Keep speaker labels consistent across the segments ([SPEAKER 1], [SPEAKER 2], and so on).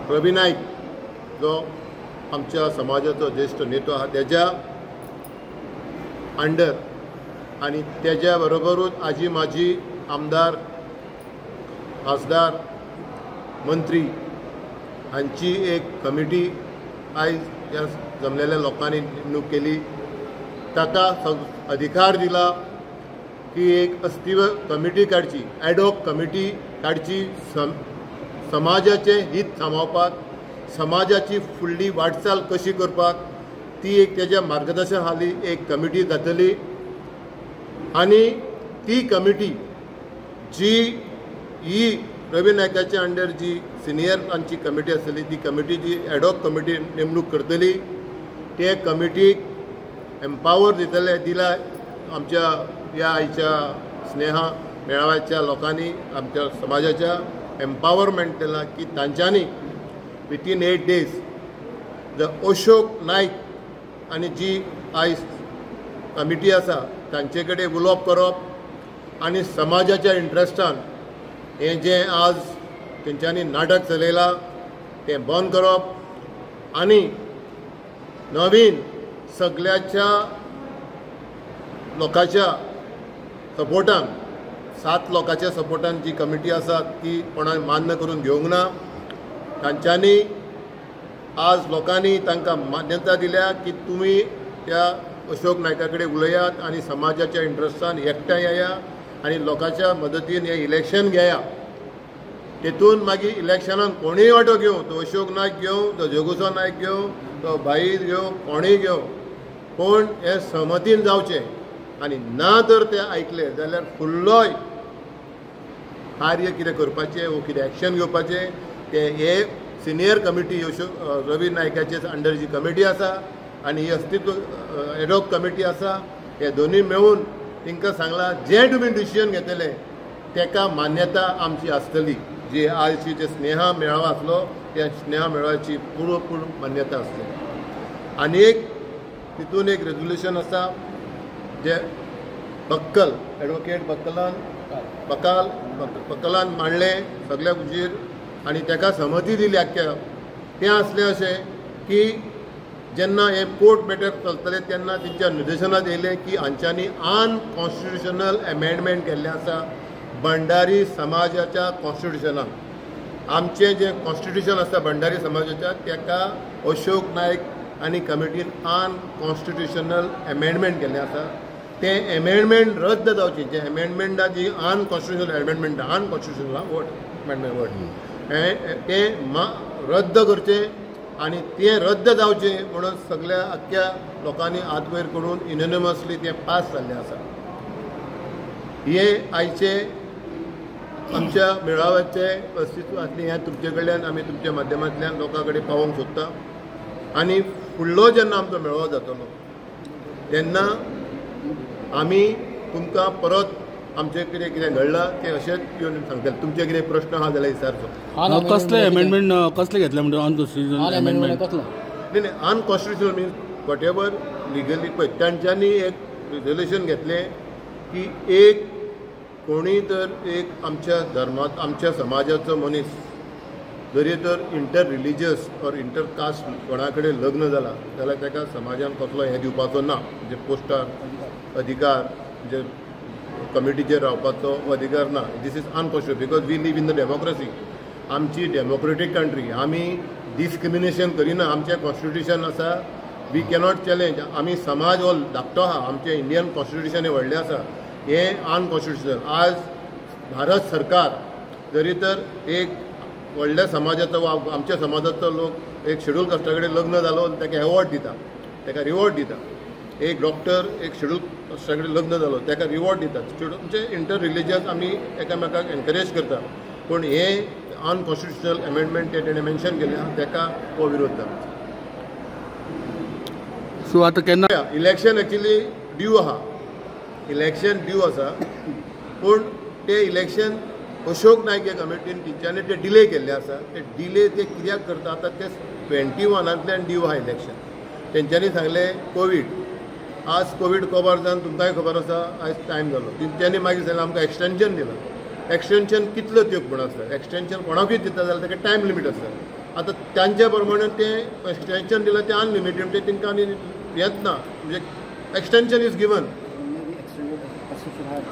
[SPEAKER 1] रवी नाईक जो आमच्या समाजाचो ज्येष्ठ नेतो आहा त्याच्या अंडर आणि त्याच्या बरोबरूच आजी माजी आमदार खासदार मंत्री हांची एक कमिटी आयज ह्या जमलेल्या लोकांनी नेमणूक केली. ताका अधिकार दिला की एक अस्तित्व कमिटी काडची, एडहॉक कमिटी काडची, समाजाचे हित सांबाळपाक, समाजाची फुडली वाटचाल कशी करपाक ती एक त्याच्या मार्गदर्शन खाली एक कमिटी जातली. आणि ती कमिटी जी ही रवी नायकाच्या अंडर जी सिनियर आमची कमिटी आसली ती कमिटी जी एडहॉक कमिटी नेमणूक करतली ते कमिटीक एम्पावर दिला आमच्या ह्या आयच्या स्नेहा मेळाव्याच्या लोकांनी आमच्या समाजाच्या एम्पावरमेंट केला की तांच्यांनी within 8 days the Ashok Naik आणि जी आयज कमिटी आसा तांचे कडेन उलोवप करप आणि समाजाच्या इंट्रस्टान हें जें आज तेंच्यांनी नाटक चलयलां तें बंद करप आणि नवीन सगळ्याच्या लोकांच्या सपोर्टान 7 लोकांच्या सपोर्टान जी कमिटी आसा ती कोणाक मान्य करून घेवंक ना. तांच्यांनी आज लोकांनी तांकां मान्यता दिल्या की तुमी त्या अशोक नायका कडेन उलयात आणि समाजाच्या इंट्रस्टान एकठांय येया आणि लोकांच्या मदतीन हें इलेक्शन घेया. तेतून मागीर इलेक्शनान कोणीय वांटो घेवं, तो अशोक नायक घेवं, तो जोगुसो नायक घेवं, तो भाई घेवं, कोणीय घेवं, पूण हें सहमतीन जावचें आणि ना तर ते आयकले जाल्यार फुडलोय कार्य कितें करपाचें वो कितें एक्शन घेवपाचें तें हे सिनियर कमिटी अशोक रवी नायकाचे अंडर जी कमिटी आसा आणि ही अस्तित्व एडहॉक कमिटी आसा हे दोनूय मेळून तांकां सांगलां जें तुमी डिसिजन घेतले ताका मान्यता आमची आसतली. जी आयची जे स्नेहा मेळावा आसलो त्या स्नेहा मेळाव्याची पूर्ण मान्यता आसतली. आनी एक तितून एक रेजोल्युशन आसा जे बक्कल एडवोकेट बक्कलान मांडलें सगळ्या हुजीर आनी ताका सहमती दिली आख्या. तें आसलें अशें की जेन्ना हे कोर्ट मॅटर चलतले तेन्ना तेंच्या निर्देशनात येयलें की हांच्यांनी अनकॉन्स्टिट्युशनल एमेंडमेंट केल्लें आसा भंडारी समाजाच्या कॉन्स्टिट्युशनान. आमचें जें कॉन्स्टिट्युशन आसा भंडारी समाजाच्या ताका अशोक नायक आनी कमिटीन अनकॉन्स्टिट्युशनल एमेंडमेंट केल्लें आसा. तें एमेंडमेंट रद्द जावचें. जें एमेंडमेंटा जी अनकॉन्स्टिट्युशनल एमेंडमेंट अनकॉन्स्टिट्युशनल वर्ड तें रद्द करचें आणि ते रद्द जावचें म्हणून सगळ्या आख्या लोकांनी हात वयर करून युनिनमसली तें पास जाल्लें आसा. हे आयचे आमच्या मेळाव्याचे अस्तित्वांतलें हें तुमचे कडल्यान आमी तुमच्या माध्यमांतल्यान लोकां कडेन पावोवंक सोदता. आनी फुडलो जेन्ना आमचो मेळावो जातलो तेन्ना आमी तुमकां परत आमचें कितें कितें घडलां तें अशेंच येवन सांगतले. तुमचे कितें प्रश्न आहा जाल्यार विचारचो.
[SPEAKER 2] कसले एमेंडमेंट कसले घेतले म्हणजे अनकॉन्स्टिट्युशनल एमेंडमेंट
[SPEAKER 1] नाही unconstitutional means what ever legally पळय तांच्यांनी एक रिजोल्युशन घेतलें की एक कोणी तर एक आमच्या धर्मात आमच्या समाजाचो मनीस जरी तर inter religious or inter caste कोणा कडेन लग्न जालां जाल्यार ताका समाजान कसलो हें दिवपाचो ना. म्हणजे पोस्टार अधिकार म्हणजे कमिटीचेर रावपाचो अधिकार ना. This is unconstitutional because we live in the democracy. आमची डेमोक्रेटीक कंट्री. आमी डिस्क्रिमिनेशन करिना. आमचें कॉन्स्टिट्युशन आसा. We cannot challenge. आमी समाज हो धाकटो आहा. आमचें इंडियन कॉन्स्टिट्युशन हें व्हडलें आसा. हें अनकॉन्स्टिट्युशनल. आज भारत सरकार जरी तर एक व्हडल्या समाजाचो वा आमच्या समाजाचो लोक एक शेड्यूल कास्टा कडेन लग्न जालो ताका एवॉर्ड दिता, ताका रिवॉर्ड दिता. एक डॉक्टर एक शेड्यूल कास्टा कडेन लग्न जालो ताका रिवॉर्ड दितात. म्हणजे इंटर रिलिजियस आमी एकामेकाक एनकरेज करता. पूण हे अनकॉन्स्टिट्युशनल एमेंडमेंट तेणें मेन्शन केलें ताका हो विरोध जाला.
[SPEAKER 2] सो आतां केन्ना
[SPEAKER 1] इलेक्शन एक्चुली ड्यू आहा. इलेक्शन ड्यू आसा पूण ते इलेक्शन अशोक नायक ह्या कमिटीन तेंच्यांनी ते डिले केल्ले आसा. ते डिले ते कित्याक करता आतां ते 21 ड्यू आहा इलेक्शन. तेंच्यांनी सांगलें कोवीड. आज कोवीड कवर जावन तुमकांय खबर आसा आयज टायम जालो. तेंच्यांनी मागीर सांगलें आमकां एक्सटेंशन दिलां. एक्सटेंशन कितलो तेंप म्हण आसता. एक्सटेंशन कोणाकूय दिता जाल्यार ताका टायम लिमीट आसता. आता त्यांच्या प्रमाणे ते एक्सटेंशन दिलं ते अनलिमिटेड ते तांकां आनी येत ना म्हणजे एक्सटेंशन इज गिवन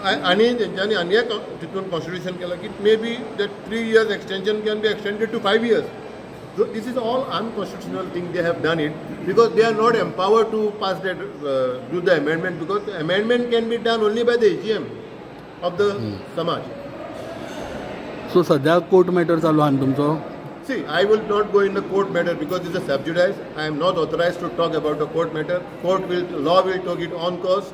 [SPEAKER 1] आणि त्यांच्यानी आनी एक तितून कॉन्स्टिट्यूशन केलं की may be that 3 years extension can be extended to 5 years. So this is all unconstitutional thing. They have done it because they are not empowered to pass that, do the amendment, because the amendment can be done only by the AGM of the Samaj.
[SPEAKER 2] So सध्या court matter चालू आहा तुमचो.
[SPEAKER 1] See, I will not go in the court matter because it's a sub judice. I am not authorized to talk about the court matter. Law will take it on course.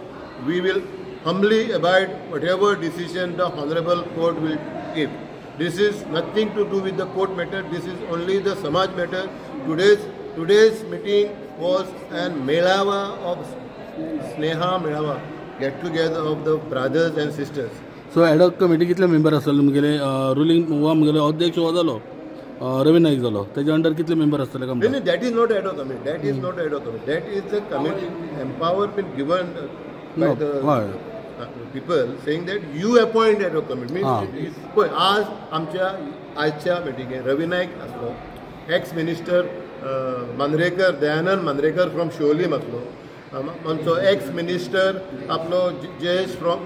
[SPEAKER 1] We will humbly abide whatever decision the honorable court will give. This is nothing to do with the court matter. This is only the Samaj matter. Today's meeting was an Melava of Sneha Melava, get together of the brothers and sisters.
[SPEAKER 2] So ad hoc committee कितले member आसतले तुमगेले ruling वा मुगेले अध्यक्ष हो जालो रवी नाईक जालो तेच्या under कितले member आसतले का?
[SPEAKER 1] No, that is not ad hoc committee. That is not ad hoc committee. That is the committee empowerment given by the people saying that you appoint ad hoc committee. Means आज आमच्या आजच्या मिटिंगेक रवी नाईक आसलो, ex minister Mandrekar Dayanand Mandrekar from Siolim आसलो, आमचो ex minister आपलो Jayesh from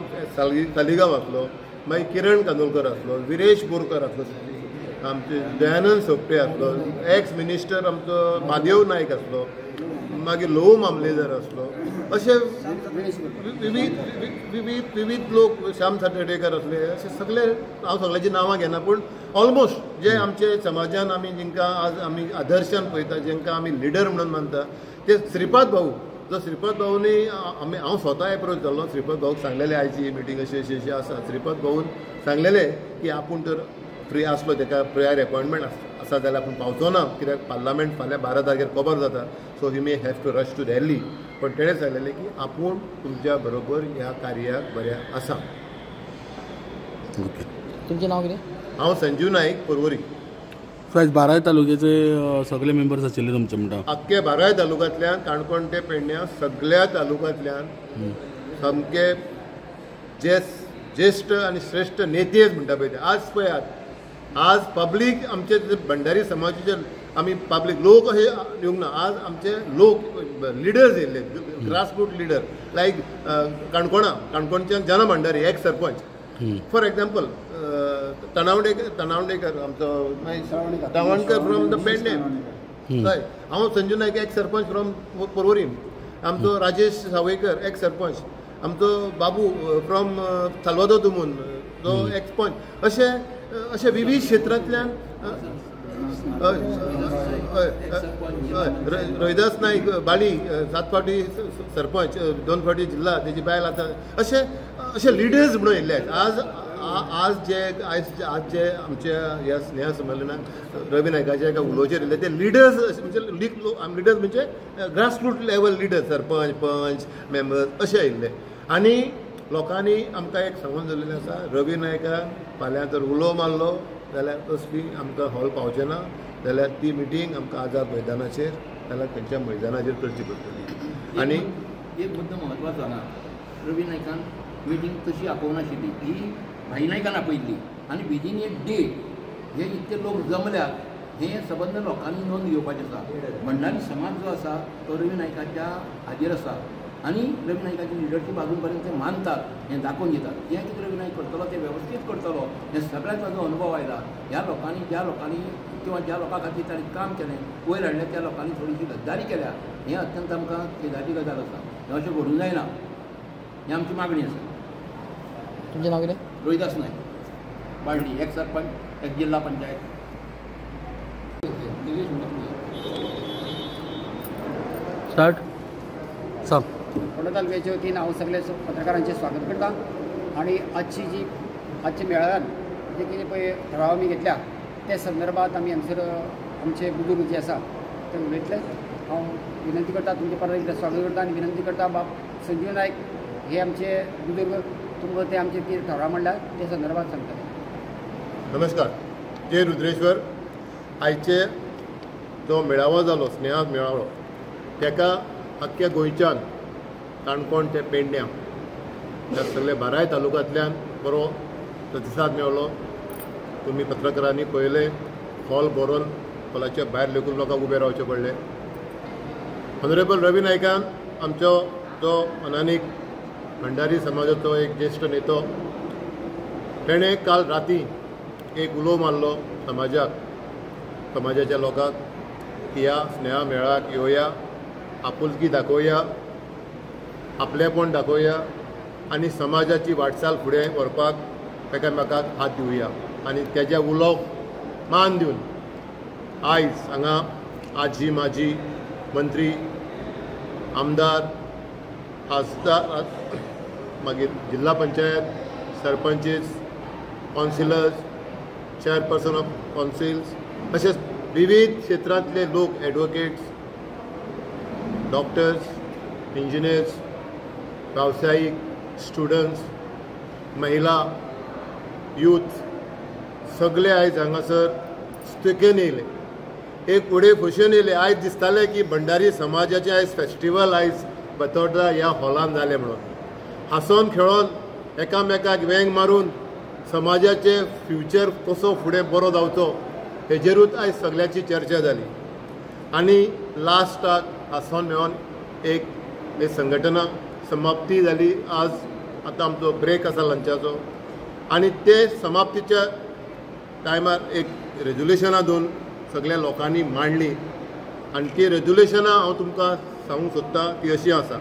[SPEAKER 1] Taleigao आसलो, मागीर किरण कांदोळकर आसलो, विरेश बोरकर आसलो, आमचे दयानंद सोपटे आसलो, एक्स मिनिस्टर आमचो म्हादेव नायक आसलो, मागीर लोव मामलेदार आसलो, अशे विविध लोक, श्याम सातर्डेकर असले, असे सगळे हांव सगळ्यांची नांवां घेना पूण ऑलमोस्ट जे आमचे समाजान आमी जेंकां आज आमी आदर्शान पळयता, जेंकां आमी लिडर म्हणून मानता, ते श्रीपाद भाऊ. जो श्रीपाद भाऊनी हांव स्वता एप्रोच जाल्लो, श्रीपाद भाऊक सांगलेलें आयची मिटींग अशी आसा. श्रीपाद भाऊन सांगलेलें की आपूण तर फ्री आसलो, ताका प्रायर अपॉयंटमेंट आसा जाल्यार आपूण पावचो ना, कित्याक पार्लमेंट फाल्यां 12 तारखेर कबर जाता, so he may have to rush to Delhi. पण तेणें सांगलेलें की आपूण तुमच्या बरोबर ह्या कार्याक बऱ्या आसा.
[SPEAKER 2] तुमचें नांव कितें?
[SPEAKER 1] हांव संजीव नाईक, पर्वरी.
[SPEAKER 2] सो आयज 12 तालुक्याचे सगळे मेंबर्स आशिल्ले तुमचे म्हणटा?
[SPEAKER 1] अख्खे 12 तालुक्यांतल्यान, काणकोण ते पेडण्यां सगळ्या तालुक्यांतल्यान सामके जे ज्येश्ठ आनी श्रेष्ठ नेते म्हणटा पळय ते आज पळयात. आज पब्लीक आमचे भंडारी समाजाचे आमी पब्लीक लोक अशे येवंक ना, आज आमचे लोक लिडर्स येयल्ले, ग्रासरूट लिडर लायक काणकोणच्यान Jana Bhandari ex sarpanch. For example Tanawadekar आमचो तावणकर फ्रॉम द पेडणे, हय. हांव संजू नायक एक्स सरपंच फ्रॉम पर्वरी. आमचो राजेश सावयकर एक्स सरपंच. आमचो बाबू फ्रॉम साल्वादोर दुमून जो एक्स पंच. अशे विविध क्षेत्रांतल्यान रोहिदास नाईक बाली 7 फावटी सरपंच, 2 फावटी जिल्हा, तेजी बायल आतां. अशे लिडर्स म्हणून येयल्ले आहेत. आज जे आमच्या ह्या स्नेहा संमेलनात रवी नायकाचे एका उलोवचेर येयले ते लिडर्स म्हणजे लिडर्स म्हणजे ग्रासरूट लेवल लिडर, सरपंच, पंच, मेंबर्स अशे येयल्ले. आनी लोकांनी आमकां एक सांगून दवरलेलें आसा, रवी नायकान फाल्यां जर उलो मारलो जाल्यार तसली आमकां हॉल पावचें ना, जाल्यार ती मिटींग आमकां आझाद मैदानाचेर नाल्यार खंयच्या मैदानाचेर करची पडटली. आनी
[SPEAKER 3] एक मुद्दो म्हत्वाचो आसा, रवी नायकान मिटींग तशी आपोवनाशिल्ली, ही भाई नायकान आपयल्ली आनी विदीन एक डे हे इतके लोक जमल्यात हे सबंद लोकांनी नोंद घेवपाचें आसा. भंडारी समाज जो आसा तो रवी नायकाच्या हाजेर आसा आनी रवी नायकाची लिडरशीप अजून पर्यंत ते मानतात, हें दाखोवन दितात. जें कितें रवी नायक करतलो तें वेवस्थीत करतलो, हें सगळ्याक ताजो अनुभव आयला. ह्या लोकांनी ज्या लोकांनी किंवा ज्या लोकां खातीर ताणें काम केलें, वयर हाडलें, त्या लोकांनी थोडीशी गद्दारी केल्या, हें अत्यंत आमकां खेदाची गजाल आसा. हें अशें घडूंक जायना, ही आमची मागणी आसा.
[SPEAKER 2] तुमचें नांव कितें?
[SPEAKER 3] रोहिदास नायक, बाळडी, एक्स सरपंच, एक्स जिल्हा पंचायत.
[SPEAKER 2] स्टार्ट सांग.
[SPEAKER 4] फोंडा तालुक्याच्या वतीन हांव सगळे पत्रकारांचें स्वागत करता. आनी आजचे मेळाव्यान जे कितें पळय ठराव आमी घेतल्या त्या संदर्भात आमी हांगसर आमचे बुजुर्ग जे आसा ते उलयतले. हांव विनंती करता, तुमचे परत स्वागत करता आनी विनंती करता, बाब संजीव नायक हे आमचे बुजुर्ग, तुमकां ते आमचे कितें ठराव मांडल्यात त्या संदर्भात सांगता.
[SPEAKER 1] नमस्कार. जय रुद्रेश्वर. आयचे जो मेळावो जालो, स्नेहा मेळावो, तेका अख्ख्या गोंयच्यान काणकोण ते पेडण्यां ह्या सगळे 12 तालुक्यांतल्यान बरो प्रतिसाद मेळ्ळो. तुमी पत्रकारांनी पळयलें, हॉल भरून हॉलाच्या भायर लेगून लोकांक उबे रावचें पडलें. ऑनरेबल रवी नायकान आमचो जो अनानीक भंडारी समाजाचो एक ज्येश्ठ नेतो, तेणें काल राती एक उलो मारलो समाजाच्या लोकांक की या स्नेहा मेळाक येवया, आपुलकी दाखोवया, आपलेपण दाखोवया आनी समाजाची वाटचाल फुडें व्हरपाक एकामेकाक हात दिवया. आनी तेज्या उलोवक मान दिवन आयज हांगा आजी माजी मंत्री, आमदार, खासदार, मागीर जिल्हा panchayat, sarpanches, councillors, chairperson of कावन्सिल्स, तशेंच विविध क्षेत्रांतले लोक, एडवोकेट्स, डॉक्टर्स, इंजिनियर्स, व्यावसायिक, स्टुडंट्स, महिला, यूथ सगळे आयज हांगासर स्तुकेन येयले, एक फुडें खोशयेन येयले. आयज दिसतालें की भंडारी समाजाचें आयज फेस्टिवल आयज बेतोड्डा ह्या हॉलान जालें म्हणून. हांसोन खेळोन एकामेकाक वेंग मारून समाजाचे फ्युचर कसो फुडें बरो जावचो हेजेरूच आयज सगळ्याची चर्चा जाली. आनी लास्टाक हांसोन मेळोन एक संघटना समाप्ती जाली. आज आतां आमचो ब्रेक आसा लंचाचो आनी ते समाप्तीच्या टायमार एक रेजोल्युशनां दोन सगळ्या लोकांनी मांडली. आनी ती रेजोल्युशनां हांव तुमकां सांगूंक सोदतां ती अशी आसा